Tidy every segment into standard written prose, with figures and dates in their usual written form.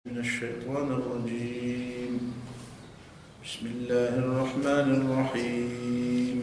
من الشيطان الرجيم. بسم الله الرحمن الرحيم.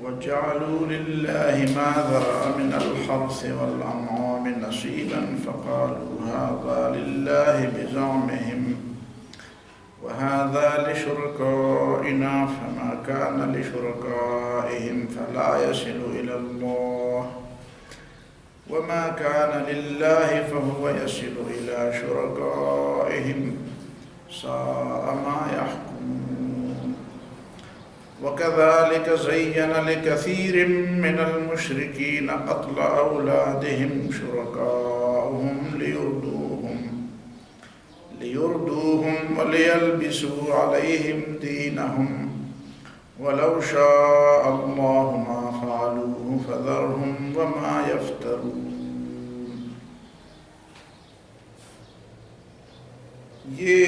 وجعلوا لله ما ذرأ من الحرث والأنعام نصيبا فقالوا هذا لله بزعمهم وهذا لشركائنا فما كان لشركائهم فلا يصل إلى الله وما كان لله فهو يصل إلى شركائهم ساء ما يحكمون. وكذلك زين لكثير من المشركين قتل أولادهم شركاؤهم ليردوهم وليلبسوا عليهم دينهم ولو شاء الله ما فعلوه فذرهم وما يفترون. یہ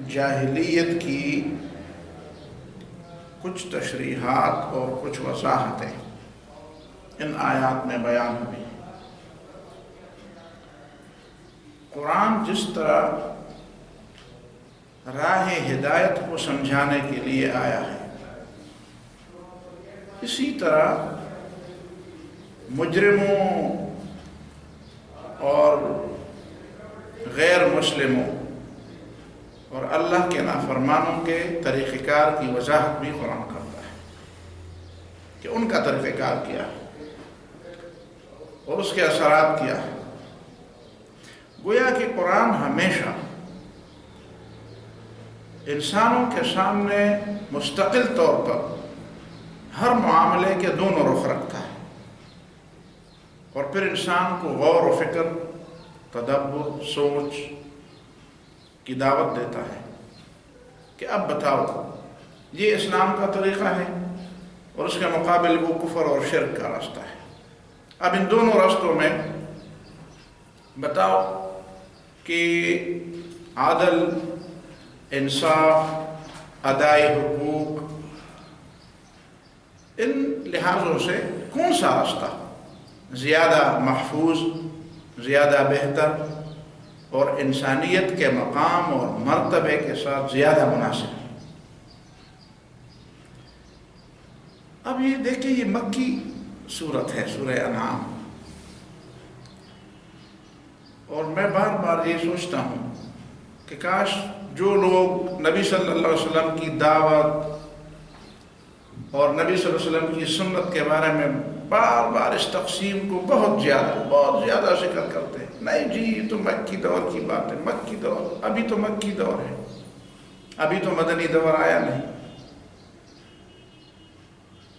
جاہلیت کی کچھ تشریحات اور کچھ وضاحتیں ان آیات میں بیان ہوئی. قرآن جس طرح راہ ہدایت کو سمجھانے کے لیے آیا ہے، اسی طرح مجرموں اور غیر مسلموں اور اللہ کے نافرمانوں کے طریقہ کار کی وضاحت بھی قرآن کرتا ہے کہ ان کا طریقہ کار کیا ہے اور اس کے اثرات کیا ہے. گویا کہ قرآن ہمیشہ انسانوں کے سامنے مستقل طور پر ہر معاملے کے دونوں رخ رکھتا ہے اور پھر انسان کو غور و فکر، تدبر، سوچ کی دعوت دیتا ہے کہ اب بتاؤ یہ اسلام کا طریقہ ہے اور اس کے مقابل وہ کفر اور شرک کا راستہ ہے. اب ان دونوں راستوں میں بتاؤ کہ عدل، انصاف، ادائے حقوق، ان لحاظوں سے کون سا راستہ زیادہ محفوظ، زیادہ بہتر اور انسانیت کے مقام اور مرتبے کے ساتھ زیادہ مناسب ہے. اب یہ دیکھیں، یہ مکی سورت ہے، سورہ انعام، اور میں بار بار یہ سوچتا ہوں کہ کاش جو لوگ نبی صلی اللہ علیہ وسلم کی دعوت اور نبی صلی اللہ علیہ وسلم کی سنت کے بارے میں بار بار اس تقسیم کو بہت زیادہ ذکر کرتے ہیں، نہیں جی یہ تو مکی دور کی بات ہے، مکی دور، ابھی تو مکی دور ہے، ابھی تو مدنی دور آیا نہیں.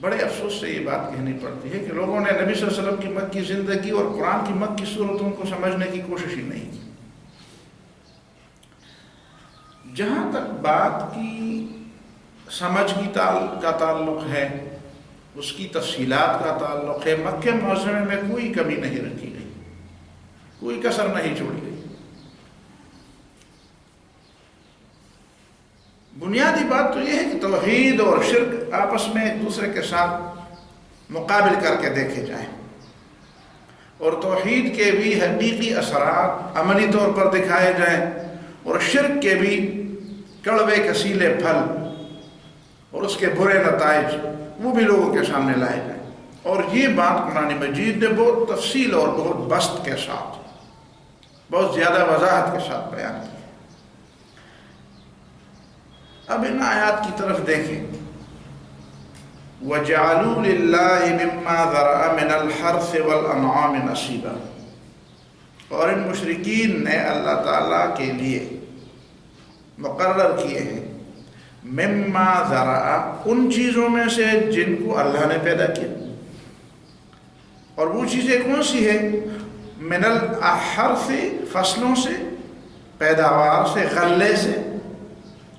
بڑے افسوس سے یہ بات کہنی پڑتی ہے کہ لوگوں نے نبی صلی اللہ علیہ وسلم کی مکی زندگی اور قرآن کی مکی صورتوں کو سمجھنے کی کوشش ہی نہیں کی. جہاں تک بات کی سمجھ کا تعلق ہے، اس کی تفصیلات کا تعلق ہے، مکہ معظمہ میں کوئی کمی نہیں رکھی گئی، کوئی کسر نہیں چھوڑی گئی. بنیادی بات تو یہ ہے کہ توحید اور شرک آپس میں ایک دوسرے کے ساتھ مقابل کر کے دیکھے جائیں اور توحید کے بھی حقیقی اثرات عملی طور پر دکھائے جائیں اور شرک کے بھی کڑوے کسیلے پھل اور اس کے برے نتائج وہ بھی لوگوں کے سامنے لائے جائیں. اور یہ بات قرآن مجید نے بہت تفصیل اور بہت بسط کے ساتھ، بہت زیادہ وضاحت کے ساتھ بیان کی. اب ان آیات کی طرف دیکھیں. وَجَعَلُوا لِلَّهِ مِمَّا ذَرَأَ مِنَ الْحَرْثِ وَالْأَنْعَامِ نَصِيبًا، اور ان مشرکین نے اللہ تعالیٰ کے لیے مقرر کیے ہیں مما ذرا، ان چیزوں میں سے جن کو اللہ نے پیدا کیا. اور وہ چیزیں کون سی ہیں؟ من الحرث، فصلوں سے، پیداوار سے، غلے سے،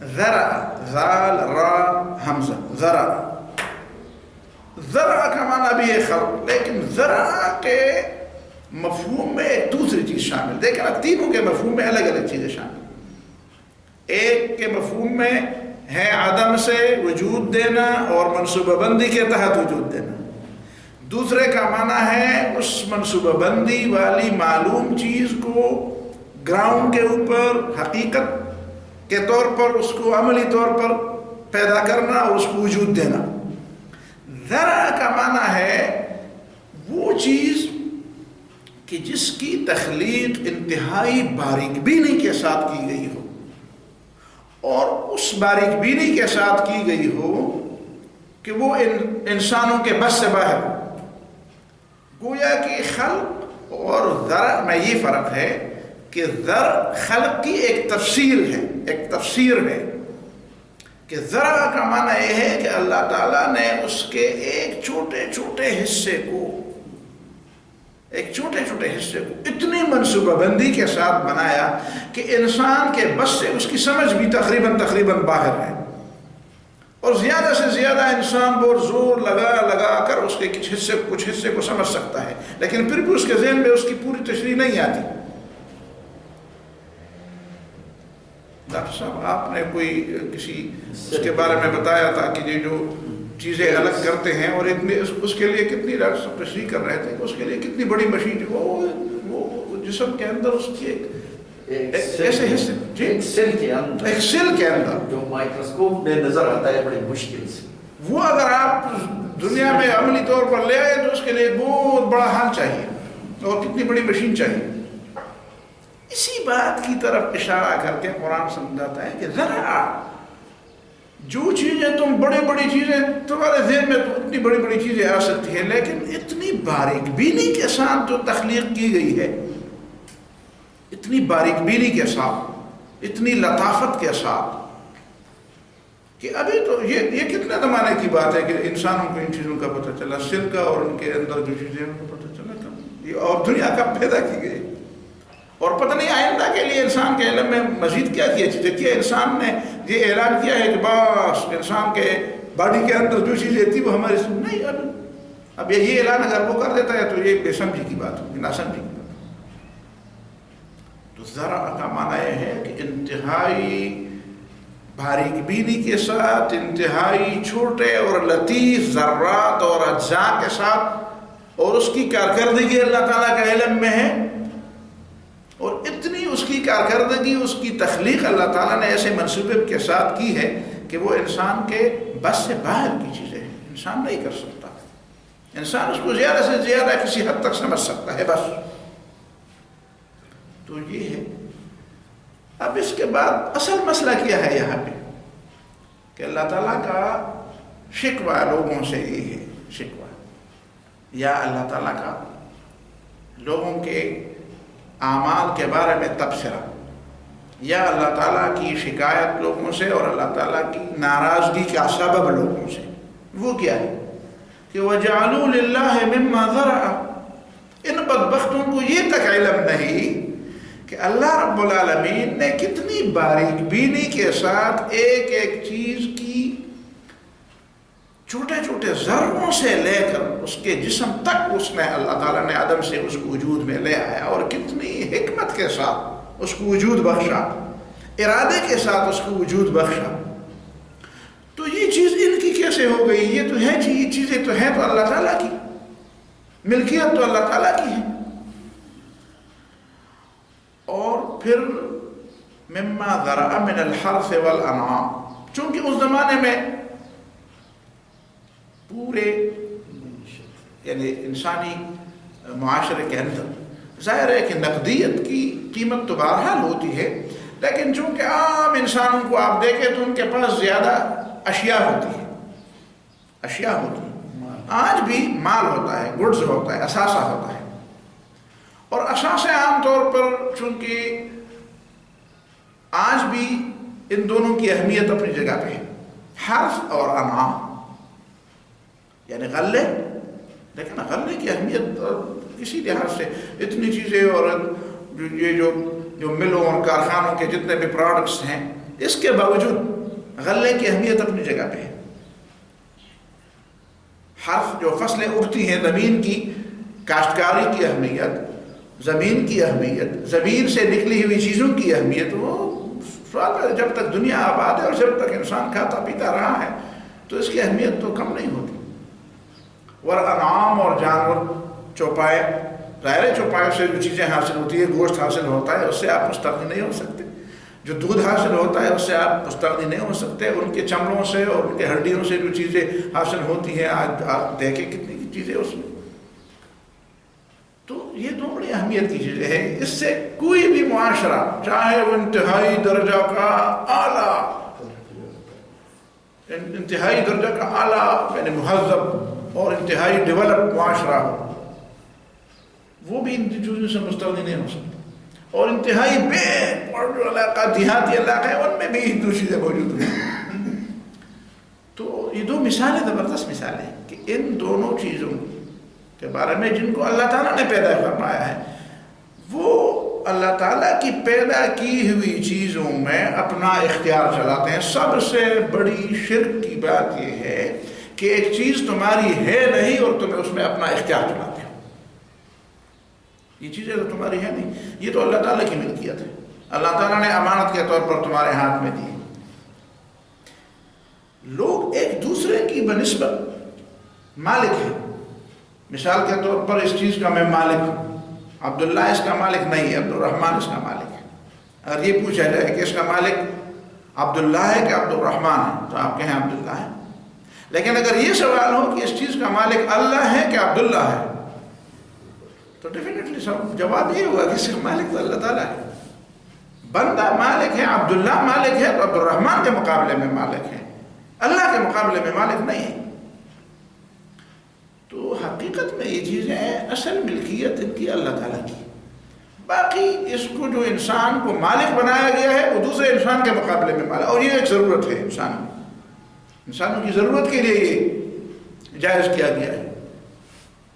ذرع، ذال را حمزہ، ذرع. ذرع کا معنی بھی ہے خلق، لیکن ذرع کے مفہوم میں ایک دوسری چیز شامل. دیکھیں نا، تینوں کے مفہوم میں الگ الگ چیزیں شامل. ایک کے مفہوم میں ہے عدم سے وجود دینا اور منصوبہ بندی کے تحت وجود دینا. دوسرے کا معنی ہے اس منصوبہ بندی والی معلوم چیز کو گراؤنڈ کے اوپر حقیقت کے طور پر اس کو عملی طور پر پیدا کرنا اور اس کو وجود دینا. ذرا کا معنی ہے وہ چیز کہ جس کی تخلیق انتہائی باریک بینی کے ساتھ کی گئی ہو، اور اس باریک بینی کے ساتھ کی گئی ہو کہ وہ انسانوں کے بس سے باہر. گویا کہ خلق اور ذرا میں یہ فرق ہے کہ خلق کی ایک تفسیر ہے، ایک تفسیر ہے کہ ذرا کا معنی یہ ہے کہ اللہ تعالیٰ نے اس کے ایک چھوٹے چھوٹے حصے کو اتنی منصوبہ بندی کے ساتھ بنایا کہ انسان کے بس سے اس کی سمجھ بھی تقریباً باہر ہے، اور زیادہ سے زیادہ انسان بہت زور لگا کر اس کے کچھ حصے کو سمجھ سکتا ہے، لیکن پھر بھی اس کے ذہن میں اس کی پوری تشریح نہیں آتی. ڈاکٹر صاحب آپ نے کوئی اس کے بارے میں بتایا تھا کہ یہ جو چیزیں الگ کرتے ہیں اور اس کے لیے کتنی ڈاکٹر صاحب تشریح کر رہے تھے کہ اس کے لیے کتنی بڑی مشین وہ جسم کے اندر اس کی ایسے حصے ایک سیل کے اندر جو مائکروسکوپ میں نظر آتا ہے بڑی مشکل سے، وہ اگر آپ دنیا میں عملی طور پر لے آئے تو اس کے لیے بہت بڑا حال چاہیے اور کتنی بڑی مشین چاہیے. اسی بات کی طرف اشارہ کر کے قرآن سمجھاتا ہے کہ ذرا جو چیزیں تم بڑی چیزیں تمہارے ذہن میں تو اتنی بڑی چیزیں آ سکتی ہیں، لیکن اتنی باریک بینی کے ساتھ جو تخلیق کی گئی ہے، اتنی باریک بینی کے ساتھ، اتنی لطافت کے ساتھ کہ ابھی تو یہ کتنے زمانے کی بات ہے کہ انسانوں کو ان چیزوں کا پتہ چلا، سل کا اور ان کے اندر جو چیزیں ان کو پتہ چلا تھا، اور دنیا کب پیدا کی گئی، اور پتہ نہیں آئندہ کے لیے انسان کے علم میں مزید کیا چیزیں کیا. انسان نے یہ اعلان کیا ہے کہ بس انسان کے باڈی کے اندر جو چیزیں تھی وہ ہمارے نہیں. اب یہ اعلان اگر وہ کر دیتا ہے تو یہ بے سمجھی کی بات ہوگی، ناسمجھی کی بات. تو ذرا کا معنی یہ ہے کہ انتہائی باریک بینی کے ساتھ، انتہائی چھوٹے اور لطیف ذرات اور اجزاء کے ساتھ، اور اس کی کارکردگی اللہ تعالیٰ کا علم میں ہے، اور اتنی اس کی کارکردگی، اس کی تخلیق اللہ تعالیٰ نے ایسے منصوبے کے ساتھ کی ہے کہ وہ انسان کے بس سے باہر کی چیزیں ہیں، انسان نہیں کر سکتا. انسان اس کو زیادہ سے زیادہ کسی حد تک سمجھ سکتا ہے بس. تو یہ ہے. اب اس کے بعد اصل مسئلہ کیا ہے یہاں پہ کہ اللہ تعالیٰ کا شکوہ لوگوں سے یہ ہے، شکوہ یا اللہ تعالیٰ کا لوگوں کے اعمال کے بارے میں تبصرہ، یا اللہ تعالیٰ کی شکایت لوگوں سے اور اللہ تعالیٰ کی ناراضگی کا سبب لوگوں سے. وہ کیا ہے کہ وَجَعَلُوا لِلَّهِ مِمَّا ذَرَعَ. ان بدبختوں کو یہ تک علم نہیں کہ اللہ رب العالمین نے کتنی باریک بینی کے ساتھ ایک ایک چیز کی چھوٹے چھوٹے ذروں سے لے کر اس کے جسم تک اس نے اللہ تعالیٰ نے عدم سے اس کو وجود میں لے آیا، اور کتنی حکمت کے ساتھ اس کو وجود بخشا، ارادے کے ساتھ اس کو وجود بخشا. تو یہ چیز ان کی کیسے ہو گئی؟ یہ تو ہے جی، یہ چیزیں تو ہیں تو اللہ تعالیٰ کی، ملکیت تو اللہ تعالیٰ کی ہے. اور پھر مما ذرأ من الحرث والانعام، چونکہ اس زمانے میں پورے یعنی انسانی معاشرے کے اندر ظاہر ہے کہ نقدیت کی قیمت تو بہرحال ہوتی ہے، لیکن چونکہ عام انسانوں کو آپ دیکھیں تو ان کے پاس زیادہ اشیاء ہوتی ہے. آج بھی مال ہوتا ہے، گڈز ہوتا ہے، اثاثہ ہوتا ہے، اور اثاثے عام طور پر چونکہ آج بھی ان دونوں کی اہمیت اپنی جگہ پہ ہے. حرث اور انعام یعنی غلے، لیکن غلے کی اہمیت کسی لحاظ سے اتنی چیزیں، اور یہ جو ملوں اور کارخانوں کے جتنے بھی پروڈکٹس ہیں اس کے باوجود غلے کی اہمیت اپنی جگہ پہ ہے. حرف جو فصلیں اگتی ہیں، زمین کی کاشتکاری کی اہمیت، زمین کی اہمیت، زمین سے نکلی ہوئی چیزوں کی اہمیت، وہ سوال ہے. جب تک دنیا آباد ہے اور جب تک انسان کھاتا پیتا رہا ہے تو اس کی اہمیت تو کم نہیں ہوتی. والانعام اور جانور، چوپائے، ظاہر چوپائے سے جو چیزیں حاصل ہوتی ہے، گوشت حاصل ہوتا ہے، اس سے آپ مستغنی نہیں ہو سکتے. جو دودھ حاصل ہوتا ہے اس سے آپ مستغنی نہیں ہو سکتے. ان کے چمڑوں سے اور ان کے ہڈیوں سے جو چیزیں حاصل ہوتی ہیں، آج آپ دیکھیں کتنی چیزیں اس میں. تو یہ تو بڑی اہمیت کی چیزیں ہیں. اس سے کوئی بھی معاشرہ، چاہے وہ انتہائی درجہ کا اعلیٰ یعنی مہذب اور انتہائی ڈیولپ معاشرہ ہو، وہ بھی ان چیزوں سے مستغنی نہیں ہو سکتا. اور انتہائی بے اور جو علاقہ، دیہاتی علاقہ ہے، ان میں بھی ہندو چیزیں موجود ہیں. تو یہ دو مثالیں، زبردست مثالیں ہیں کہ ان دونوں چیزوں کے بارے میں جن کو اللہ تعالیٰ نے پیدا فرمایا ہے، وہ اللہ تعالیٰ کی پیدا کی ہوئی چیزوں میں اپنا اختیار چلاتے ہیں. سب سے بڑی شرک کی بات یہ ہے کہ ایک چیز تمہاری ہے نہیں اور تمہیں اس میں اپنا اختیار چلاتے ہو. یہ چیزیں تو تمہاری ہے نہیں، یہ تو اللہ تعالیٰ کی ملکیت ہے. اللہ تعالیٰ نے امانت کے طور پر تمہارے ہاتھ میں دی. لوگ ایک دوسرے کی بنسبت مالک ہیں. مثال کے طور پر اس چیز کا میں مالک ہوں، عبداللہ اس کا مالک نہیں ہے، عبد الرحمن اس کا مالک ہے. اگر یہ پوچھا جائے کہ اس کا مالک عبداللہ ہے کہ عبد الرحمن ہے، تو آپ کہیں عبداللہ ہے. لیکن اگر یہ سوال ہو کہ اس چیز کا مالک اللہ ہے کہ عبداللہ ہے، تو ڈیفینیٹلی سب جواب یہ ہوا کہ اس کا مالک تو اللہ تعالیٰ ہے. بندہ مالک ہے، عبداللہ مالک ہے، تو عبد الرحمن کے مقابلے میں مالک ہے، اللہ کے مقابلے میں مالک نہیں ہے. تو حقیقت میں یہ چیزیں اصل ملکیت ان کی اللہ تعالیٰ کی. باقی اس کو جو انسان کو مالک بنایا گیا ہے وہ دوسرے انسان کے مقابلے میں مالک، اور یہ ایک ضرورت ہے انسانوں کی ضرورت کے لیے یہ جائز کیا گیا ہے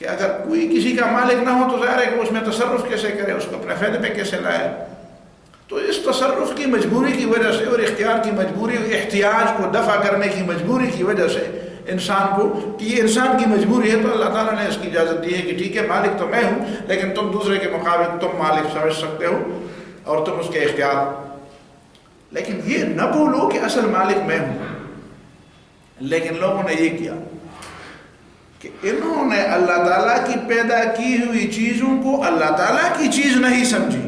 کہ اگر کوئی کسی کا مالک نہ ہو تو ظاہر ہے کہ اس میں تصرف کیسے کرے، اس کو اپنے فائدے پہ کیسے لائے. تو اس تصرف کی مجبوری کی وجہ سے اور اختیار کی مجبوری، احتیاج کو دفع کرنے کی مجبوری کی وجہ سے انسان کو، کہ یہ انسان کی مجبوری ہے، تو اللہ تعالیٰ نے اس کی اجازت دی ہے کہ ٹھیک ہے مالک تو میں ہوں، لیکن تم دوسرے کے مقابل تم مالک سمجھ سکتے ہو اور تم اس کے اختیار. لیکن یہ نہ بولو کہ اصل مالک میں ہوں. لیکن لوگوں نے یہ کیا کہ انہوں نے اللہ تعالیٰ کی پیدا کی ہوئی چیزوں کو اللہ تعالیٰ کی چیز نہیں سمجھی،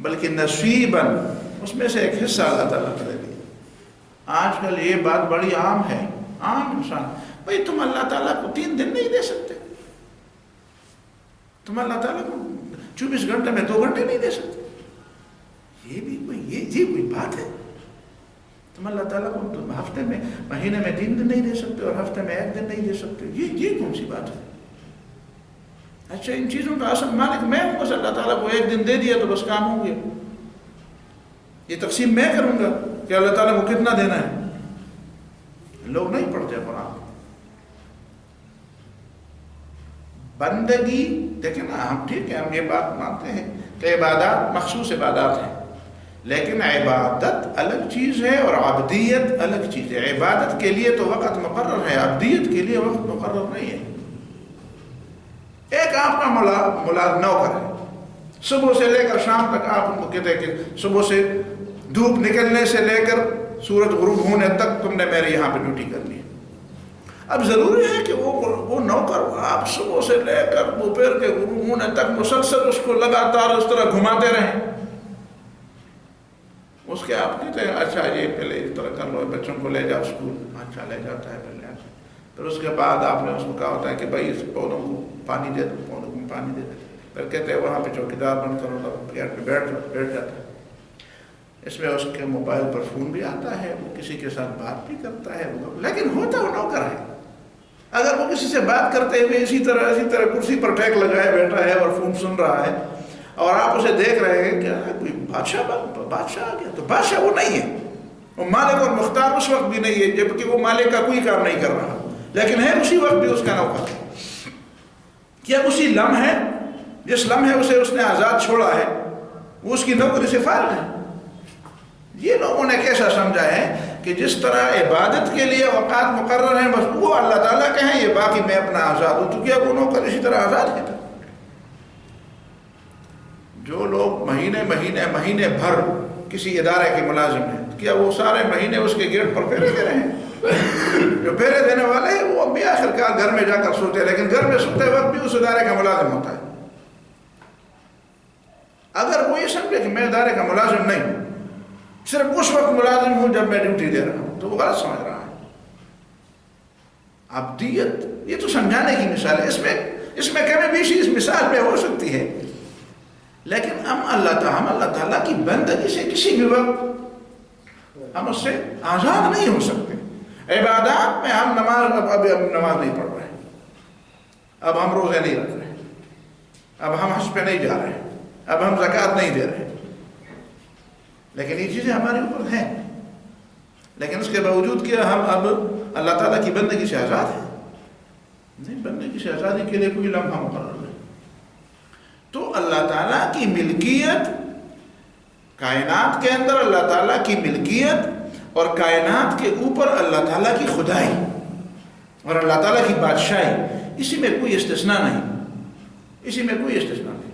بلکہ نصیباً اس میں سے ایک حصہ اللہ تعالیٰ نے دے دیا. آج کل یہ بات بڑی عام ہے. عام انسان، بھائی تم اللہ تعالیٰ کو 3 دن نہیں دے سکتے، تم اللہ تعالیٰ کو 24 گھنٹے میں 2 گھنٹے نہیں دے سکتے. یہ بھی کوئی بات ہے؟ تم اللہ تعالیٰ کو ہفتے میں، مہینے میں 3 دن نہیں دے سکتے اور ہفتے میں 1 دن نہیں دے سکتے. یہ کون سی بات ہے؟ اچھا ان چیزوں کا اصل مالک میں ہوں، بس اللہ تعالیٰ کو 1 دن دے دیا تو بس کام ہو گیا. یہ تقسیم میں کروں گا کہ اللہ تعالیٰ کو کتنا دینا ہے. لوگ نہیں پڑھتے قرآن. بندگی دیکھیں نا، ہم ٹھیک ہے ہم یہ بات مانتے ہیں کہ عبادات مخصوص عبادات ہیں، لیکن عبادت الگ چیز ہے اور عبدیت الگ چیز ہے. عبادت کے لیے تو وقت مقرر ہے، عبدیت کے لیے وقت مقرر نہیں ہے. ایک آپ کا ملازم نوکر ہے، صبح سے لے کر شام تک آپ ان کو کہتے ہیں کہ صبح سے دھوپ نکلنے سے لے کر سورج غروب ہونے تک تم نے میرے یہاں پہ ڈیوٹی کرنی ہے. اب ضروری ہے کہ وہ نوکر آپ صبح سے لے کر دوپہر کے غروب ہونے تک مسلسل اس کو لگاتار اس طرح گھماتے رہیں. اس کے آپ کہتے ہیں اچھا یہ پہلے اس طرح کر لو، بچوں کو لے جاؤ اسکول، اچھا لے جاتا ہے پھر اس کے بعد آپ نے اس کو کہا ہوتا ہے کہ بھائی اس پودوں کو پانی دے دو، پودوں کو پانی دے دیتے. پھر کہتے ہیں وہاں پہ چوکیدار بند کرو تو گیٹ پہ بیٹھ جاتا ہے. اس میں اس کے موبائل پر فون بھی آتا ہے، وہ کسی کے ساتھ بات بھی کرتا ہے، لیکن ہوتا وہ نوکر ہے. اگر وہ کسی سے بات کرتے ہوئے اسی طرح کرسی پر ٹیک لگائے بیٹھا ہے اور فون سن رہا ہے اور آپ اسے دیکھ رہے ہیں کہ کوئی بادشاہ آ گیا، تو بادشاہ وہ نہیں ہے. وہ مالک اور مختار اس وقت بھی نہیں ہے جبکہ وہ مالک کا کوئی کام نہیں کر رہا، لیکن ہے اسی وقت بھی اس کا نوکر. کیا اسی لمحے جس لمحے اسے اس نے آزاد چھوڑا ہے وہ اس کی نوکری سے فارغ ہے؟ یہ لوگوں نے کیسا سمجھا ہے کہ جس طرح عبادت کے لیے اوقات مقرر ہیں بس وہ اللہ تعالیٰ کے ہیں، یہ باقی میں اپنا آزاد ہوں، تو کیا وہ نوکر اسی طرح آزاد ہے؟ جو لوگ مہینے بھر کسی ادارے کے ملازم ہیں، کیا وہ سارے مہینے اس کے گیٹ پر پھیرے دے رہے ہیں؟ جو پھیرے دینے والے ہیں وہ بھی آخر کار گھر میں جا کر سوتے ہیں، لیکن گھر میں سوتے وقت بھی اس ادارے کا ملازم ہوتا ہے۔ اگر وہ یہ سمجھے کہ میں ادارے کا ملازم نہیں ہوں، صرف اس وقت ملازم ہوں جب میں ڈیوٹی دے رہا ہوں، تو وہ غلط سمجھ رہا ہے۔ عبدیت یہ تو سمجھانے کی مثال ہے، اس میں کمی بیشی اس مثال میں ہو سکتی ہے، لیکن ہم اللہ تعالیٰ کی بندگی سے کسی بھی وقت ہم اس سے آزاد نہیں ہو سکتے۔ عبادات میں ہم اب نماز نہیں پڑھ رہے، اب ہم روزے نہیں رکھ رہے، اب ہم حج پہ نہیں جا رہے، اب ہم زکوٰۃ نہیں دے رہے، لیکن یہ چیزیں ہمارے اوپر ہیں، لیکن اس کے باوجود کیا ہم اب اللہ تعالیٰ کی بندگی سے آزاد ہیں؟ نہیں، بندگی سے آزادی کے لیے کوئی لمحہ مقرر نہیں۔ تو اللہ تعالیٰ کی ملکیت، کائنات کے اندر اللہ تعالیٰ کی ملکیت اور کائنات کے اوپر اللہ تعالیٰ کی خدائی اور اللہ تعالیٰ کی بادشاہی، اسی میں کوئی استثناء نہیں، اسی میں کوئی استثناء نہیں۔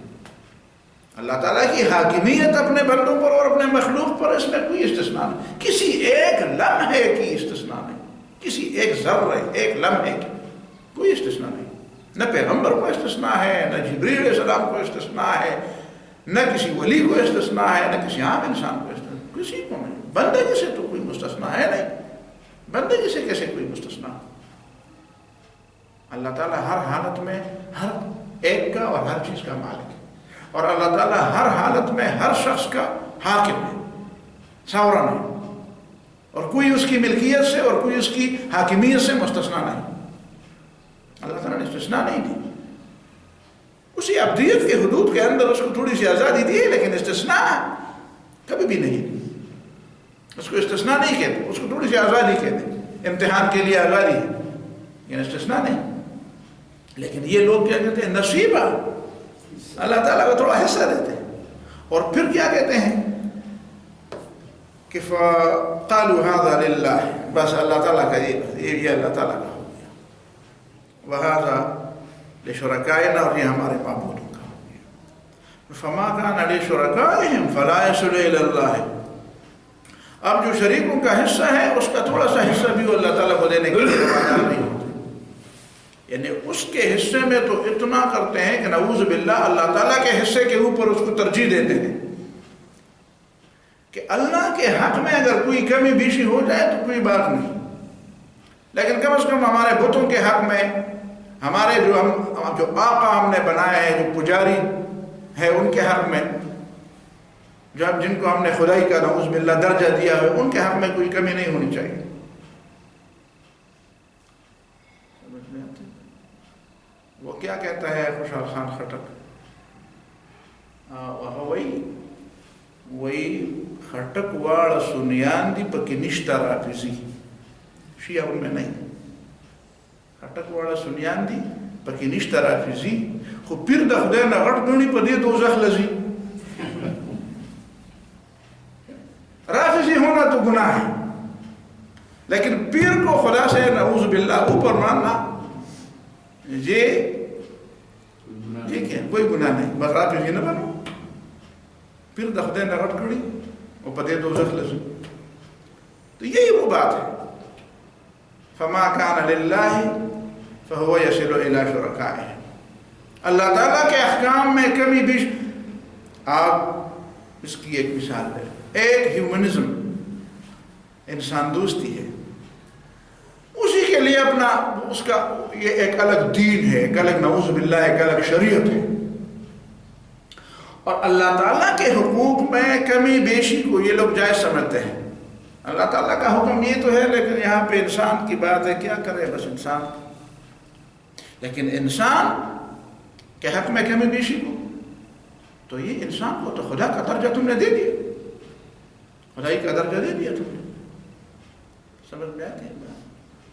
اللہ تعالیٰ کی حاکمیت اپنے بندوں پر اور اپنے مخلوق پر، اس میں کوئی استثناء نہیں، کسی ایک لمحے کی استثناء نہیں، کسی ایک ذرے ایک لمحے کی کوئی استثناء نہیں۔ نہ پیغمبر کو استثناء ہے، نہ جبریل علیہ السلام کو استثناء ہے، نہ کسی ولی کو استثناء ہے، نہ کسی عام انسان کو استثناء، کسی کو نہیں۔ بندگی سے تو کوئی مستثنیٰ ہے نہیں، بندگی سے کیسے کوئی مستثنیٰ؟ اللہ تعالیٰ ہر حالت میں ہر ایک کا اور ہر چیز کا مالک ہے، اور اللہ تعالیٰ ہر حالت میں ہر شخص کا حاکم ہے، ساورن ہے، اور کوئی اس کی ملکیت سے اور کوئی اس کی حاکمیت سے مستثنیٰ نہیں۔ اللہ تعالیٰ نے استثناء نہیں دی، اسی عبدیت کے حدود کے اندر اس کو تھوڑی سی آزادی دی ہے، لیکن استثناء کبھی بھی نہیں دی۔ اس کو استثناء نہیں کہتے، اس کو تھوڑی سی آزادی کہتے، امتحان کے لیے آزادی ہے، یہ استثناء نہیں۔ لیکن یہ لوگ کیا کہتے ہیں؟ نصیبہ، اللہ تعالیٰ کو تھوڑا حصہ دیتے ہیں، اور پھر کیا کہتے ہیں کہ فَقَالُوا هَذَا لِلَّهِ، بس اللہ تعالیٰ کا یہ اللہ تعالیٰ کا ہو گیا، وَهَذَا لِشُرَكَائِنَا، اور یہ ہمارے معبودوں کا ہو گیا۔ فَمَا كَانَ لِشُرَكَائِهِمْ فَلَا يَصِلُ إِلَى اللَّهِ، اب جو شریکوں کا حصہ ہے اس کا تھوڑا سا حصہ بھی وہ اللہ تعالیٰ کو دینے کے لیے روادار نہیں ہوتے، یعنی اس کے حصے میں تو اتنا کرتے ہیں کہ نعوذ باللہ اللہ تعالیٰ کے حصے کے اوپر اس کو ترجیح دیتے ہیں کہ اللہ کے حق میں اگر کوئی کمی بیشی ہو جائے تو کوئی بات نہیں، لیکن کم از کم ہمارے بتوں کے حق میں، ہمارے جو آقا ہم نے بنائے ہیں، جو پجاری ہے ان کے حق میں، جن کو ہم نے خدائی کا نعوذ باللہ درجہ دیا ہے، ان کے حق میں کوئی کمی نہیں ہونی چاہیے۔ وہ کیا کہتا ہے خوشحال خان خٹک، وہی خٹک واڑ سنیان دی پکی نشتہ رافضی، شیعہ ان میں نہیں، خٹک واڑ سنیان دی پکی نشتہ رافضی، خو پیر دا خدای نا غٹ گنی پا دی دوزخ لزی۔ رافضی ہونا تو گناہ ہے، لیکن پیر کو خدا سے نعوذ باللہ اوپر ماننا یہ کیا کوئی گناہ نہیں، بس رافضی نہ بنو، پیر دا خدای نا غٹ گنی اور پا دی دوزخ لزی۔ تو یہی وہ بات ہے، فما کان للہ فہو یصل الی شرکائہ، اللہ تعالیٰ کے احکام میں کمی بیش۔ آپ اس کی ایک مثال لیں، ایک ہیومنزم، انسان دوستی ہے، اسی کے لیے اپنا اس کا یہ ایک الگ دین ہے، ایک الگ نعوذ باللہ ایک الگ شریعت ہے، اور اللہ تعالیٰ کے حقوق میں کمی بیشی کو یہ لوگ جائز سمجھتے ہیں۔ اللہ تعالیٰ کا حکم یہ تو ہے، لیکن یہاں پہ انسان کی بات ہے، کیا کرے بس انسان، لیکن انسان کے حق میں کمی بیشی کو، تو یہ انسان کو تو خدا کا درجہ تم نے دے دیا، خدائی کا درجہ دے دیا تم نے۔ سمجھ میں آتی ہے؟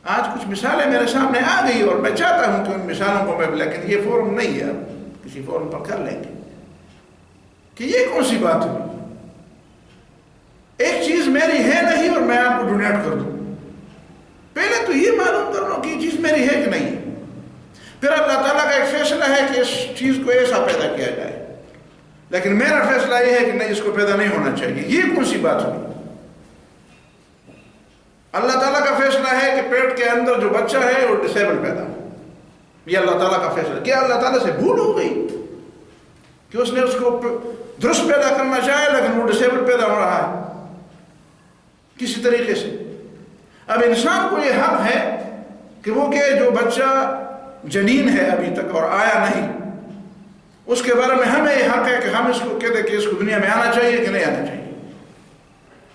آج کچھ مثالیں میرے سامنے آ گئی اور میں چاہتا ہوں کہ ان مثالوں کو میں، لیکن یہ فورم نہیں ہے، اب کسی فورم پر کر لیں گے کہ یہ کون سی بات ہوئی۔ ایک چیز میری ہے نہیں اور میں آپ کو ڈونیٹ کر دوں. پہلے تو یہ معلوم کر لو کہ یہ چیز میری ہے کہ نہیں. پھر اللہ تعالیٰ کا ایک فیصلہ ہے کہ اس چیز کو ایسا پیدا کیا جائے، لیکن میرا فیصلہ یہ ہے کہ نہیں، اس کو پیدا نہیں ہونا چاہیے. یہ کون سی بات ہوئی؟ اللہ تعالیٰ کا فیصلہ ہے کہ پیٹ کے اندر جو بچہ ہے وہ ڈسیبل پیدا ہو. یہ اللہ تعالیٰ کا فیصلہ. کیا اللہ تعالیٰ سے بھول ہو گئی کہ اس نے اس کو درست پیدا کرنا چاہے لیکن وہ ڈسیبل پیدا ہو رہا ہے کسی طریقے سے؟ اب انسان کو یہ حق ہے کہ وہ کہ جو بچہ جنین ہے ابھی تک اور آیا نہیں، اس کے بارے میں ہمیں یہ حق ہے کہ ہم اس کو کہتے کہ اس کو دنیا میں آنا چاہیے کہ نہیں آنا چاہیے،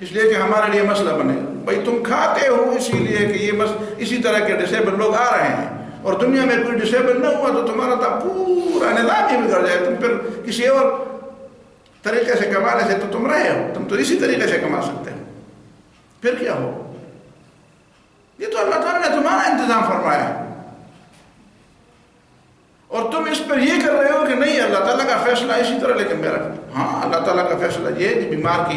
اس لیے کہ ہمارے لیے مسئلہ بنے گا. بھائی تم کھاتے ہو اسی لیے کہ یہ بس اسی طرح کے ڈسیبل لوگ آ رہے ہیں، اور دنیا میں کوئی ڈسیبل نہ ہوا تو تمہارا تو پورا نظام ہی بگڑ جائے. تم پھر کسی اور طریقے سے کمانے سے تو تم رہے ہو، تم تو اسی طریقے سے کما سکتے ہو. پھر کیا ہو؟ یہ تو اللہ تعالیٰ نے تمہارا انتظام فرمایا ہے، اور تم اس پر یہ کر رہے ہو کہ نہیں اللہ تعالیٰ کا فیصلہ اسی طرح. لیکن میرا ہاں اللہ تعالیٰ کا فیصلہ یہ کہ بیمار کی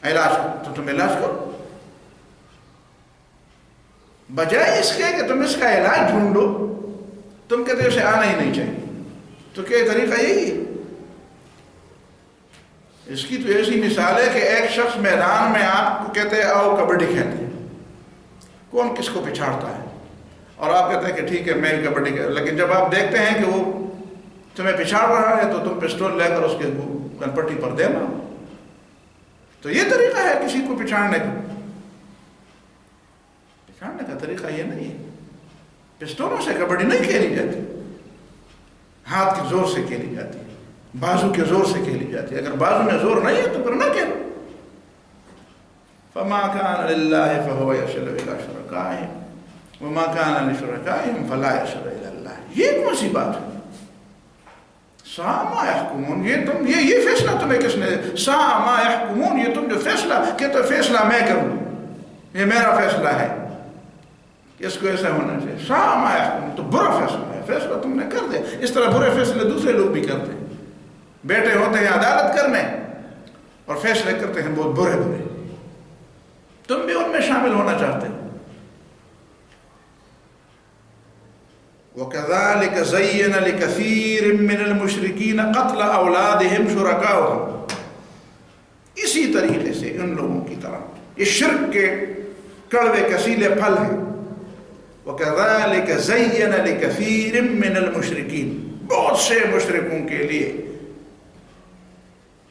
علاج تو تم علاج کرو، بجائے اس کے کہ تم اس کا علاج ڈھونڈو. تم کہتے اسے آنا ہی نہیں چاہیے. تو کیا طریقہ یہی ہے؟ اس کی تو ایسی مثال ہے کہ ایک شخص میدان میں آپ کو کہتے ہیں آؤ کبڈی کھیلتے ہیں، کون کس کو پچھاڑتا ہے، اور آپ کہتے ہیں کہ ٹھیک ہے میں کبڈی کھیل. لیکن جب آپ دیکھتے ہیں کہ وہ تمہیں پچھاڑ رہا ہے تو تم پسٹول لے کر اس کے کنپٹی پر دینا. تو یہ طریقہ ہے کسی کو پچھاڑنے کا. پچھاڑنے کا طریقہ یہ نہیں ہے. پسٹولوں سے کبڈی نہیں کھیلی جاتی، ہاتھ کے زور سے کھیلی جاتی ہے، بازو کے زور سے کھیلی جاتی ہے. اگر بازو میں زور نہیں ہے تو پھر نہ کھیلو. فما كان لله فهو يصل الى شركائهم وما كان لشركائهم فلا يصل الى الله. یہ کون سی بات ہے؟ ساء ما يحكمون. یہ فیصلہ تمہیں کس نے؟ ساء ما يحكمون. یہ تم جو فیصلہ کہ تو فیصلہ میں کروں، یہ میرا فیصلہ ہے، اس کو ایسا ہونا چاہیے. ساء ما يحكمون تو برا فیصلہ ہے. فیصلہ تم نے کر دے. اس طرح برے فیصلے دوسرے لوگ بھی کرتے ہیں. بیٹے ہوتے ہیں عدالت کرنے اور فیصلے کرتے ہیں بہت برے برے. تم بھی ان میں شامل ہونا چاہتے ہیں. وَكَذَلِكَ زَيَّنَ لِكَثِيرٍ مِّنَ الْمُشْرِكِينَ قَتْلَ أَوْلَادِهِمْ شُرَكَاؤُهُمْ. اسی طریقے سے ان لوگوں کی طرح یہ شرک کے کڑوے کسیلے پھل ہیں. وَكَذَلِكَ زَيَّنَ لِكَثِيرٍ مِّنَ الْمُشْرِكِينَ. بہت سے مشرکوں کے لیے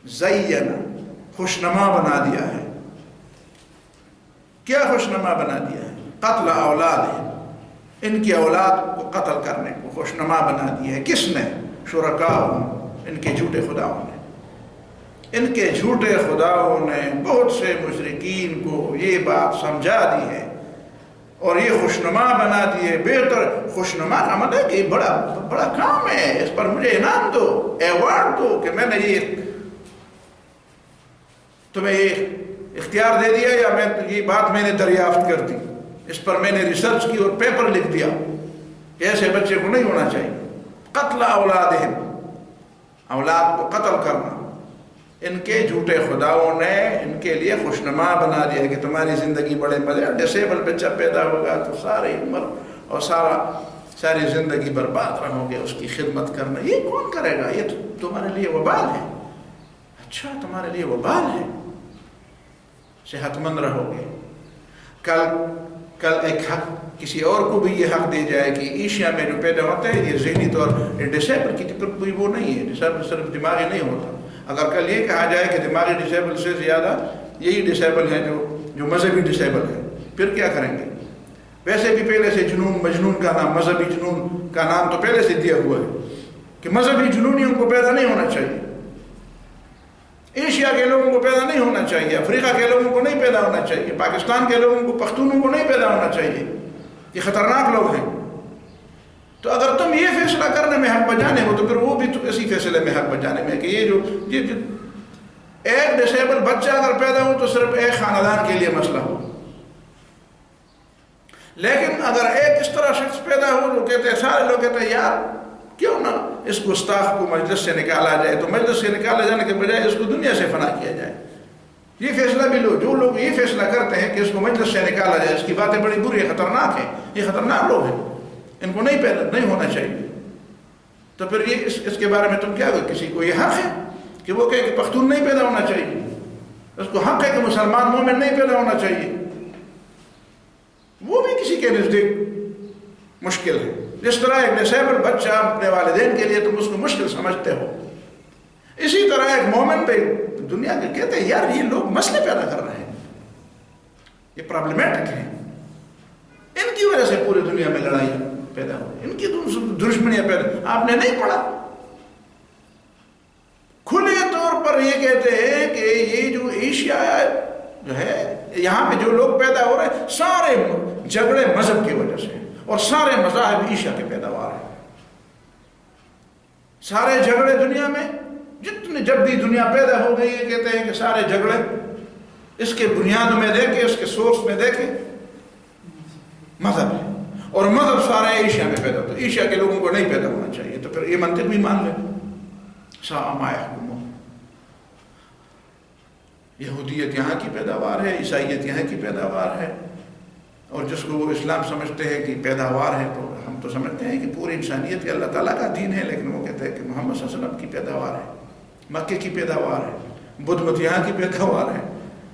زین خوشنما بنا دیا ہے. کیا خوشنما بنا دیا ہے؟ قتل اولاد ہے، ان کی اولاد کو قتل کرنے کو خوشنما بنا دیا ہے. کس نے؟ شرکاؤں، ان کے جھوٹے خداؤں نے. ان کے جھوٹے خداؤں نے بہت سے مشرکین کو یہ بات سمجھا دی ہے اور یہ خوشنما بنا دیے. بہتر خوشنما کا مطلب ہے کہ بڑا کام ہے، اس پر مجھے انعام دو، ایوارڈ دو کہ میں نے یہ تمہیں یہ اختیار دے دیا، یا یہ بات میں نے دریافت کر دی، اس پر میں نے ریسرچ کی اور پیپر لکھ دیا. ایسے بچے کو نہیں ہونا چاہیے. قتل اولادہم، اولاد کو قتل کرنا. ان کے جھوٹے خداؤں نے ان کے لیے خوشنما بنا دیا کہ تمہاری زندگی بڑے مزے. ڈسیبل بچہ پیدا ہوگا تو ساری عمر اور ساری زندگی برباد رہو گے اس کی خدمت کرنا. یہ کون کرے گا؟ یہ تمہارے لیے وبال ہے. اچھا تمہارے لیے وبال ہے، صحت مند رہو گے. کل ایک حق کسی اور کو بھی یہ حق دے جائے کہ ایشیا میں جو پیدا ہوتے ہیں یہ ذہنی طور ڈسیبل کی کوئی وہ نہیں ہے. ڈسیبل صرف دماغی نہیں ہوتا. اگر کل یہ کہا جائے کہ دماغی ڈسیبل سے زیادہ یہی ڈسیبل ہیں جو مذہبی ڈسیبل ہیں، پھر کیا کریں گے؟ ویسے بھی پہلے سے جنون، مجنون کا نام، مذہبی جنون کا نام تو پہلے سے دیا ہوا ہے کہ مذہبی جنونیوں کو پیدا نہیں ہونا چاہیے. ایشیا کے لوگوں کو پیدا نہیں ہونا چاہیے، افریقہ کے لوگوں کو نہیں پیدا ہونا چاہیے، پاکستان کے لوگوں کو، پختونوں کو نہیں پیدا ہونا چاہیے. یہ خطرناک لوگ ہیں. تو اگر تم یہ فیصلہ کرنے میں حق بجانے ہو تو پھر وہ بھی تو اسی فیصلے میں حق بجانے میں کہ یہ جو ایک ڈسیبل بچہ اگر پیدا ہو تو صرف ایک خاندان کے لیے مسئلہ ہو. لیکن اگر ایک اس طرح شخص پیدا ہو جو کہتے ہیں، سارے لوگ کہتے ہیں یار کیوں نہ اس گستاخ کو مجلس سے نکالا جائے، تو مجلس سے نکالے جانے کے بجائے اس کو دنیا سے فنا کیا جائے. یہ فیصلہ بھی لو. جو لوگ یہ فیصلہ کرتے ہیں کہ اس کو مجلس سے نکالا جائے، اس کی باتیں بڑی بری خطرناک ہیں، یہ خطرناک لوگ ہیں، ان کو نہیں ہونا چاہیے. تو پھر یہ اس کے بارے میں تم کیا ہو؟ کسی کو یہ حق ہے کہ وہ کہے کہ پختون نہیں پیدا ہونا چاہیے، اس کو حق ہے کہ مسلمان مومن نہیں پیدا ہونا چاہیے. وہ بھی کسی کے نزدیک مشکل ہے. جس طرح ایک ڈسیبل بچہ اپنے والدین کے لیے تم اس کو مشکل سمجھتے ہو، اسی طرح ایک مومن پہ دنیا کے کہتے ہیں یار یہ لوگ مسئلے پیدا کر رہے ہیں، یہ پرابلمٹک ہیں، ان کی وجہ سے پوری دنیا میں لڑائی پیدا ہو، ان کی دشمنیاں پیدا. آپ نے نہیں پڑھا؟ کھلے طور پر یہ کہتے ہیں کہ یہ جو ایشیا جو ہے یہاں پہ جو لوگ پیدا ہو رہے ہیں سارے جھگڑے مذہب کی وجہ سے، اور سارے مذاہب ایشیا کے پیداوار ہیں. سارے جھگڑے دنیا میں جب بھی دنیا پیدا ہو گئی ہے کہتے ہیں کہ سارے جھگڑے اس کے بنیاد میں دیکھیں، اس کے سورس میں دیکھیں مذہب ہے، اور مذہب سارے ایشیا میں پیدا ہوتا ہے. ایشیا کے لوگوں کو نہیں پیدا ہونا چاہیے. تو پھر یہ منطق بھی مان لیں. ساء ما يحكمون. یہودیت یہاں کی پیداوار ہے، عیسائیت یہاں کی پیداوار ہے، اور جس کو وہ اسلام سمجھتے ہیں کہ پیداوار ہے، تو ہم تو سمجھتے ہیں کہ پوری انسانیت کے اللہ تعالیٰ کا دین ہے، لیکن وہ کہتے ہیں کہ محمد صلی اللہ علیہ وسلم کی پیداوار ہے، مکے کی پیداوار ہے، بدھ مت یہاں کی پیداوار ہے،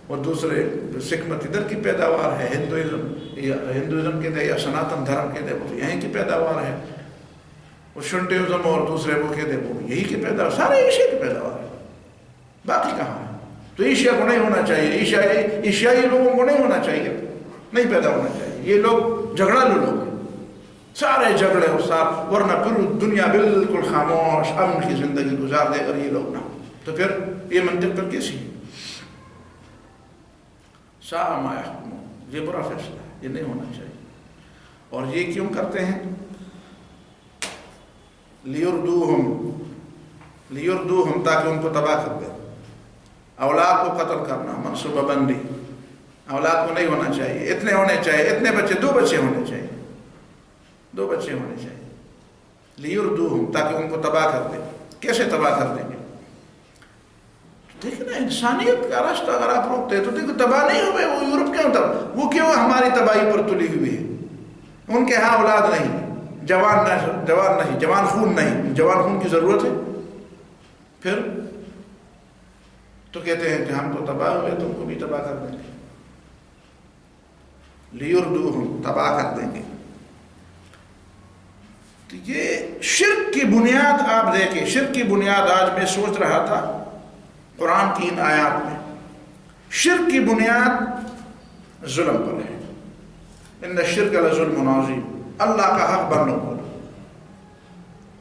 اور دوسرے سکھ مت ادھر کی پیداوار ہے، ہندوازم کہتے ہیں یا سناتن دھرم کہتے ہیں وہ یہیں کی پیداوار ہے، اور شنٹیزم اور دوسرے وہ کہتے ہیں وہ یہی کی پیداوار، سارے ایشیا کی پیداوار ہے. باقی کہاں ہے؟ تو ایشیا کو نہیں ہونا چاہیے، ایشیائی لوگوں کو نہیں ہونا چاہیے، نہیں پیدا ہونا چاہیے. یہ لوگ جھگڑالو لوگ ہیں، سارے جھگڑے اور ساتھ، ورنہ پھر دنیا بالکل خاموش امن کی زندگی گزار دے اگر یہ لوگ نہ. تو پھر یہ منطق پر کیسی ہے؟ ساء ما يحكمون. یہ برا فیصلہ ہے، یہ نہیں ہونا چاہیے. اور یہ کیوں کرتے ہیں؟ لیردوہم تاکہ ان کو تباہ کر دیں. اولاد کو قتل کرنا، منصوبہ بندی، اولاد کو نہیں ہونا چاہیے، اتنے ہونے چاہیے، اتنے بچے، 2 بچے ہونے چاہیے، 2 بچے ہونے چاہیے. لیردوہم تاکہ ان کو تباہ کر دیں. کیسے تباہ کر دیں گے؟ دیکھیں نا، انسانیت کا راستہ اگر آپ روکتے ہیں تو دیکھو تباہ نہیں ہوئے. وہ یورپ کیوں تباہ؟ وہ کیوں ہماری تباہی پر تلی ہوئی ہے؟ ان کے ہاں اولاد نہیں، جوان خون نہیں، جوان خون کی ضرورت ہے. پھر تو کہتے ہیں کہ ہم تو تباہ ہوئے، تم کو بھی تباہ کر دیں گے. لیردوہم تباہ کر دیں گے. تو یہ شرک کی بنیاد آپ دیکھیں، شرک کی بنیاد آج میں سوچ رہا تھا قرآن کی ان آیات میں، شرک کی بنیاد ظلم پر ہے. ان الشرک لظلم عظیم. اللہ کا حق بندوں کو دو،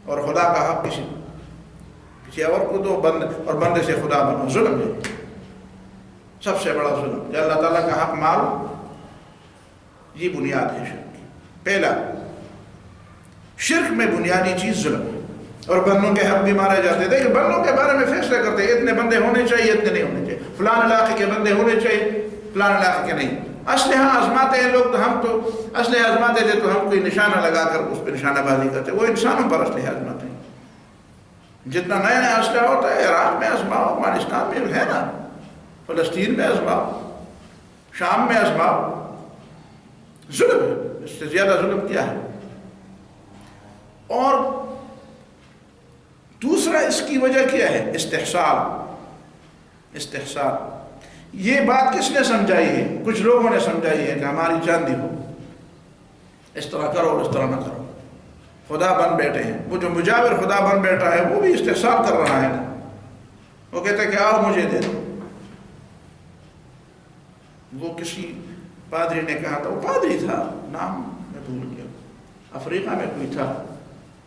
اور خدا کا حق کسی اور کو دو، اور بندے سے خدا بنو. ظلم ہے سب سے بڑا ظلم کہ اللہ تعالیٰ کا حق مارو. یہ بنیاد ہے شرک کی. پہلا، شرک میں بنیادی چیز ظلم ہے، اور بندوں کے حق بھی مارے جاتے ہیں. دیکھیں بندوں کے بارے میں فیصلہ کرتے ہیں، اتنے بندے ہونے چاہیے، اتنے نہیں ہونے چاہیے، فلان علاقے کے بندے ہونے چاہیے، فلان علاقے کے نہیں. اسلحہ آزماتے ہیں لوگ، تو ہم تو اسلحہ آزماتے تھے تو ہم کوئی نشانہ لگا کر اس پہ نشانہ بازی کرتے. وہ انسانوں پر اسلحہ آزماتے ہیں. جتنا نیا نیا اسلحہ ہوتا ہے، عراق میں آزماؤ، افغانستان میں ہے نا، فلسطین میں آزماؤ، شام میں آزماؤ. ظلم ہے، اس سے زیادہ ظلم کیا ہے؟ اور دوسرا اس کی وجہ کیا ہے؟ استحصال. یہ بات کس نے سمجھائی ہے؟ کچھ لوگوں نے سمجھائی ہے کہ ہماری چاندی ہو، اس طرح کرو اور اس طرح نہ کرو. خدا بن بیٹھے ہیں. وہ جو مجاور خدا بن بیٹھا ہے وہ بھی استحصال کر رہا ہے نا. وہ کہتا ہے کہ آؤ مجھے دے دو. وہ کسی پادری نے کہا تھا، وہ پادری تھا، نام میں بھول گیا، افریقہ میں کوئی تھا.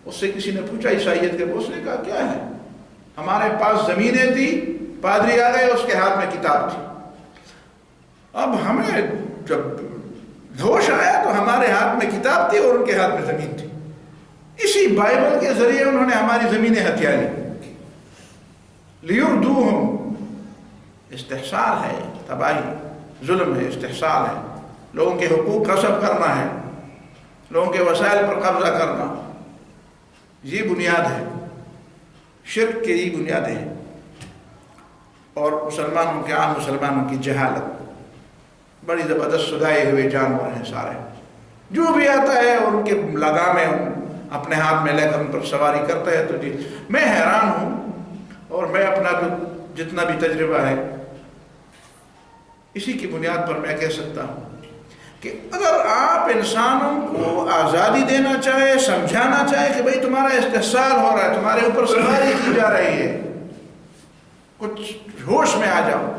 اس سے کسی نے پوچھا عیسائیت کے، اس نے کہا کیا ہے، ہمارے پاس زمینیں تھی، پادری آ گئے، اس کے ہاتھ میں کتاب تھی. اب ہمیں جب ہوش آیا تو ہمارے ہاتھ میں کتاب تھی اور ان کے ہاتھ میں زمین تھی. اسی بائبل کے ذریعے انہوں نے ہماری زمینیں ہتھیا لی. لیردوہم، استحصال ہے، تباہی، ظلم ہے، استحصال ہے. لوگوں کے حقوق غصب کرنا ہے، لوگوں کے وسائل پر قبضہ کرنا. یہ بنیاد ہے، شرک کی یہ بنیادیں ہیں. اور مسلمانوں کے عام مسلمانوں کی جہالت، بڑی زبردست سدائے ہوئے جانور ہیں سارے، جو بھی آتا ہے اور ان کے لگامیں اپنے ہاتھ میں لے کر ان پر سواری کرتا ہے. تو جی میں حیران ہوں، اور میں اپنا جتنا بھی تجربہ ہے اسی کی بنیاد پر میں کہہ سکتا ہوں کہ اگر آپ انسانوں کو آزادی دینا چاہے، سمجھانا چاہے کہ بھئی تمہارا استحصال ہو رہا ہے، تمہارے اوپر سواری کی جا رہی ہے، کچھ ہوش میں آ جاؤ،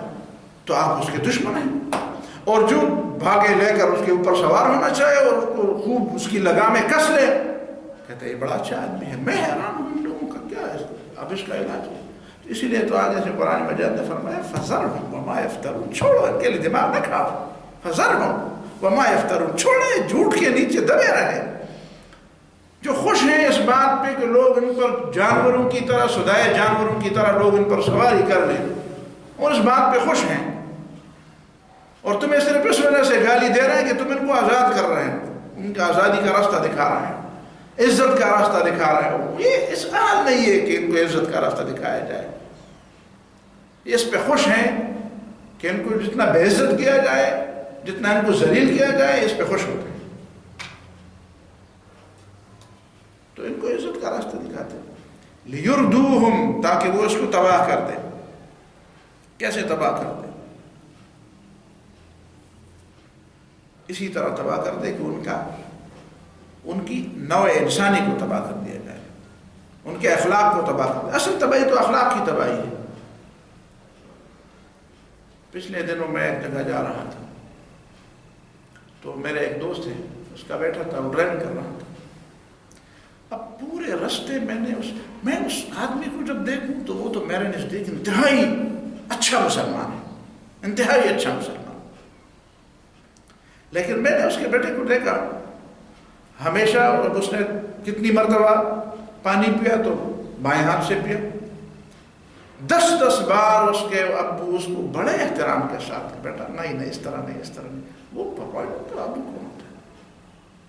تو آپ اس کے دشمن ہیں. اور جو بھاگے لے کر اس کے اوپر سوار ہونا چاہے اور اس کو خوب اس کی لگامیں کس لے، کہتے ہیں یہ بڑا اچھا آدمی ہے. میں حیران ہوں ان لوگوں کا کیا ہے، اب اس کا علاج ہے. اسی لیے تو آگے سے قرآن مجید نے فرمایا فَذَرْهُمْ وَمَا يَفْتَرُونَ، چھوڑو ان کے لیے دماغ نہ کھاؤ. فَذَرْهُمْ وَمَا يَفْتَرُونَ، چھوڑے جھوٹ کے نیچے دبے رہے، جو خوش ہیں اس بات پہ کہ لوگ ان پر جانوروں کی طرح، سدائے جانوروں کی طرح لوگ ان پر سواری کر لیں، اور اس بات پہ خوش ہیں. اور تمہیں صرف اس وجہ سے گالی دے رہے ہیں کہ تم ان کو آزاد کر رہے ہیں، ان کا آزادی کا راستہ دکھا رہے ہیں، عزت کا راستہ دکھا رہے ہیں. یہ اس حال نہیں ہے کہ ان کو عزت کا راستہ دکھایا جائے. اس پہ خوش ہیں کہ ان کو جتنا بے عزت کیا جائے، جتنا ان کو ذلیل کیا جائے، اس پہ خوش ہوتے ہیں. تو ان کو عزت کا راستہ دکھاتے ہیں. لِيُرْدُوهُمْ، تاکہ وہ اس کو تباہ کر دیں. کیسے تباہ کر دیں؟ اسی طرح تباہ کر دے کہ ان کی نوع انسانی کو تباہ کر دیا جائے، ان کے اخلاق کو تباہ کر دے. اصل تباہی تو اخلاق کی تباہی ہے. پچھلے دنوں میں ایک جگہ جا رہا تھا، تو میرے ایک دوست ہے، اس کا بیٹا تھا، وہ ڈرائیونگ کر رہا تھا. اب پورے راستے میں اس آدمی کو جب دیکھوں تو وہ تو میرے نزدیک انتہائی اچھا مسلمان ہے، انتہائی اچھا مسلمان. لیکن میں نے اس کے بیٹے کو دیکھا، ہمیشہ اس نے کتنی مرتبہ پانی پیا تو بائیں ہاتھ سے پیا. 10 بار اس کے ابو اس کو بڑے احترام کے ساتھ، بیٹا نہیں اس طرح نہیں، اس طرح نہیں. وہ پپا تو ابو کون ہوتا ہے؟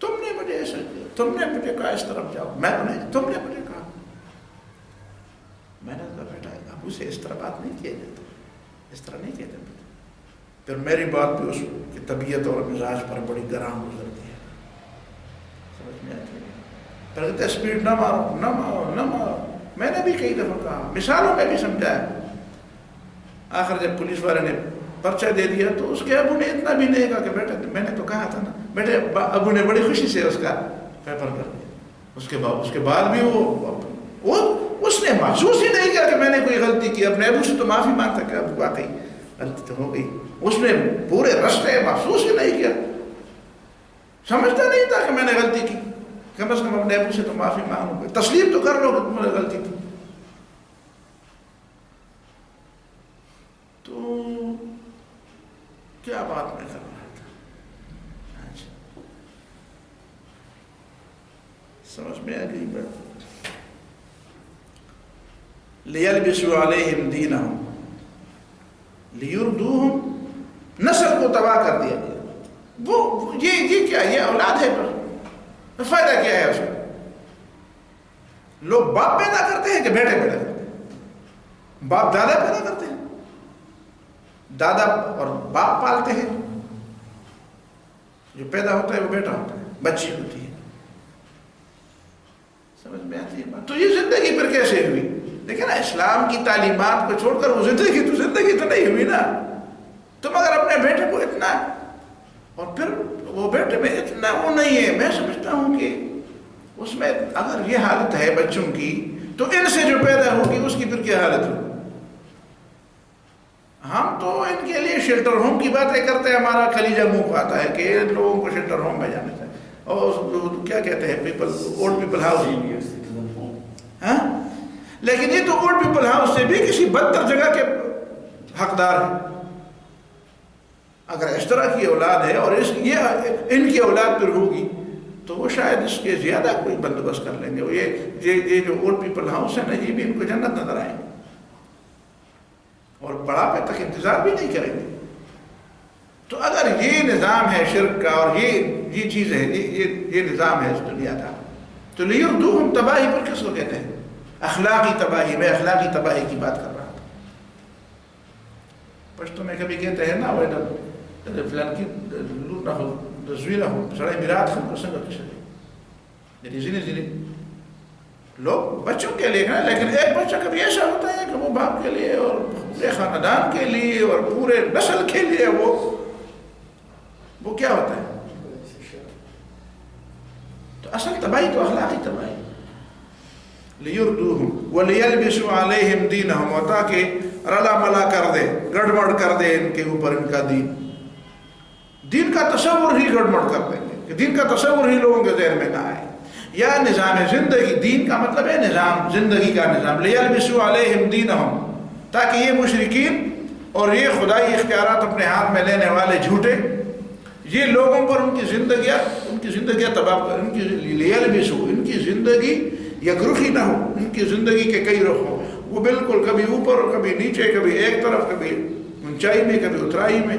تم نے مجھے ایسا کیا، تم نے مجھے کہا اس طرف جاؤ، میں نہیں، تم نے مجھے کہا. میں نے کہا بیٹا ابو سے اس طرح بات نہیں کیا جاتا، اس طرح نہیں کیا جاتا. پھر میری بات بھی اس کی طبیعت اور مزاج پر بڑی گرام گزرتی ہے، سمجھ میں آتی ہے. پھر کہتے اسپیڈ نہ مارو، نہ مارو، نہ مارو. میں نے بھی کئی دفعہ کہا، مثالوں میں بھی سمجھایا. آخر جب پولیس والے نے پرچہ دے دیا تو اس کے ابو نے اتنا بھی نہیں کہا کہ بیٹا میں نے تو کہا تھا نا. بیٹے ابو نے بڑی خوشی سے اس کا پیپر کر دیا. اس کے بعد بھی وہ اس نے محسوس ہی نہیں کیا کہ میں نے کوئی غلطی کی. اپنے ابو سے تو معافی مانگتا کہ ابو واقعی غلطی تو ہو گئی. اس نے پورے راستے محسوس ہی نہیں کیا، سمجھتا نہیں تھا کہ میں نے غلطی کی. کم از کم اپنے ابو سے تو معافی مانگو، تسلیم تو کر لو کہ تمہیں غلطی تھی. تو کیا بات میں کر رہا تھا، سمجھ میں آ گئی بات. لِيَلْبِسُوا عَلَيْهِمْ دِينَهُمْ لِيُرْدُوهُمْ، نسل کو تباہ کر دیا گیا. وہ یہ کیا، یہ اولاد ہے، پر فائدہ کیا ہے اس کا؟ لوگ باپ پیدا کرتے ہیں کہ بیٹے پیدا کرتے ہیں؟ باپ دادا پیدا کرتے ہیں، دادا اور باپ پالتے ہیں. جو پیدا ہوتا ہے وہ بیٹا ہوتا ہے، بچی ہوتی ہے. سمجھ میں آتی ہے بات. تو یہ زندگی پھر کیسے ہوئی؟ دیکھیں نا، اسلام کی تعلیمات کو چھوڑ کر وہ زندگی تو نہیں ہوئی نا. تم اگر اپنے بیٹے کو اتنا، اور پھر وہ بیٹے میں اتنا وہ نہیں ہے. میں سمجھتا ہوں کہ اس میں اگر یہ حالت ہے بچوں کی، تو ان سے جو پیدا ہوگی اس کی پھر کیا حالت ہوگی. ہم تو ان کے لیے شیلٹر ہوم کی باتیں کرتے ہیں، ہمارا کلیجہ منہ کو آتا ہے کہ لوگوں کو شیلٹر ہوم میں جانا چاہیے. اور کیا کہتے ہیں، اولڈ پیپل ہاؤس. ہاں، لیکن یہ تو اولڈ پیپل ہاؤس سے بھی کسی بدتر جگہ کے حقدار ہیں. اگر اس طرح کی اولاد ہے اور یہ ان کی اولاد پھر ہوگی تو وہ شاید اس کے زیادہ کوئی بندوبست کر لیں گے. یہ جو اولڈ پیپل ہاؤس ہے نا، یہ بھی ان کو جنت نظر آئیں گے اور بڑھاپے تک انتظار بھی نہیں کریں گے. تو اگر یہ نظام ہے شرک کا اور یہ چیز ہے، یہ نظام ہے اس دنیا کا، تو لیردوہم، تباہی پر کس کو کہتے ہیں؟ اخلاقی تباہی. میں اخلاقی تباہی کی بات کر رہا تھا. پشتو میں کبھی کہتے ہیں نا وہ فلان کی لور نہ ہو دزوی نہ ہو سڑے میرات خم کو سنگا کشرے یعنی زنی لوگ بچوں کے لیے لیکن ایک بچہ کبھی ایسا ہوتا ہے کہ وہ باپ کے لیے اور پورے خاندان کے لیے اور پورے نسل کے لیے وہ کیا ہوتا ہے؟ تو اصل تباہی تو اخلاقی تباہی لیردوہم ولیلبسوا علیہم دینہم و تاکہ رلا ملا کر دے گڑبڑ کر دے ان کے اوپر ان کا دین کا تصور ہی گڑبڑ کر دیں گے کہ دین کا تصور ہی لوگوں کے ذہن میں نہ آئے یا نظام زندگی دین کا مطلب ہے نظام زندگی کا نظام لیلبسوا علیہم دینہم تاکہ یہ مشرکین اور یہ خدائی اختیارات اپنے ہاتھ میں لینے والے جھوٹے یہ لوگوں پر ان کی زندگیاں تباہ کر ان کی لیلبسوا ان کی زندگی یک رخی نہ ہو ان کی زندگی کے کئی رخ ہو وہ بالکل کبھی اوپر کبھی نیچے کبھی ایک طرف کبھی اونچائی میں کبھی اترائی میں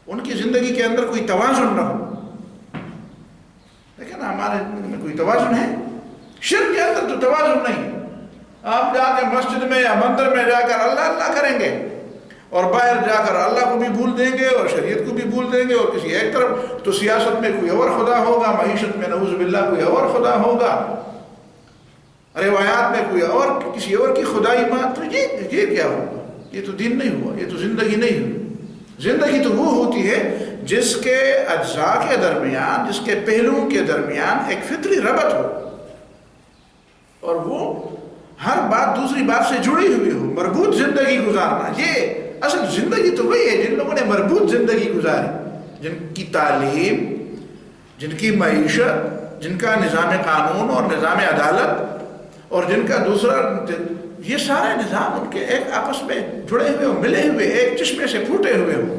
ان کی زندگی کے اندر کوئی توازن نہ ہو لیکن ہمارے میں کوئی توازن ہے شرک کے اندر تو توازن نہیں آپ جا کے مسجد میں یا مندر میں جا کر اللہ اللہ کریں گے اور باہر جا کر اللہ کو بھی بھول دیں گے اور شریعت کو بھی بھول دیں گے اور کسی ایک طرف تو سیاست میں کوئی اور خدا ہوگا معیشت میں نعوذ باللہ کوئی اور خدا ہوگا روایات میں کوئی اور کسی اور کی خدائی مان تو یہ کیا ہوگا یہ تو دین نہیں ہوا یہ تو زندگی نہیں ہوئی زندگی تو وہ ہوتی ہے جس کے اجزاء کے درمیان جس کے پہلوؤں کے درمیان ایک فطری ربط ہو اور وہ ہر بات دوسری بات سے جڑی ہوئی ہو مربوط زندگی گزارنا یہ اصل زندگی تو وہی ہے جن لوگوں نے مربوط زندگی گزاری جن کی تعلیم جن کی معیشت جن کا نظام قانون اور نظام عدالت اور جن کا دوسرا یہ سارے نظام ان کے ایک آپس میں جڑے ہوئے ہو ملے ہوئے ایک چشمے سے پھوٹے ہوئے ہو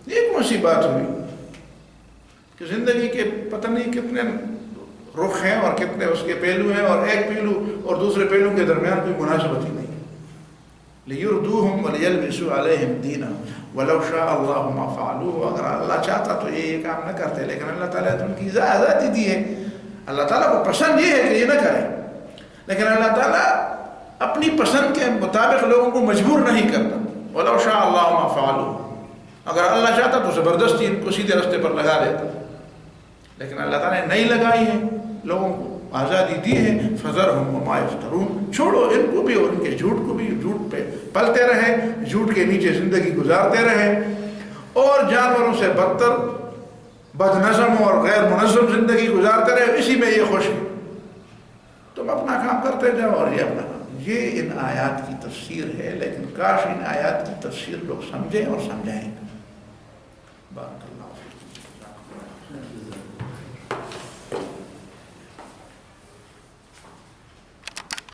یہ کون سی بات ہوئی کہ زندگی کے پتہ نہیں کتنے رخ ہیں اور کتنے اس کے پہلو ہیں اور ایک پہلو اور دوسرے پہلو کے درمیان کوئی مناسبت ہی نہیں لیردوہم ولیلبسوا علیہم دینہم ولو شاء اللہ ما فعلوہ اگر اللہ چاہتا تو یہ کام نہ کرتے لیکن اللہ تعالیٰ نے ان کی آزادی دی ہے اللہ تعالیٰ کو پسند یہ ہے کہ یہ نہ کریں لیکن اللہ تعالیٰ اپنی پسند کے مطابق لوگوں کو مجبور نہیں کرتا ولو شاء اللہ ما فعلوہ اگر اللہ چاہتا تو زبردستی ان کو سیدھے راستے پر لگا دیتا لیکن اللہ تعالیٰ نے نہیں لگائی ہے لوگوں کو آزادی دی ہے فذرہم وما یفترون چھوڑو ان کو بھی اور ان کے جھوٹ کو بھی جھوٹ پہ پلتے رہے جھوٹ کے نیچے زندگی گزارتے رہے اور جانوروں سے بدتر بد نظم اور غیر منظم زندگی گزارتے رہے اسی میں یہ خوش ہے تم اپنا کام کرتے جاؤ اور یہ اپنا کام یہ ان آیات کی تفسیر ہے لیکن کاش ان آیات کی تفسیر لوگ سمجھیں اور سمجھائیں بات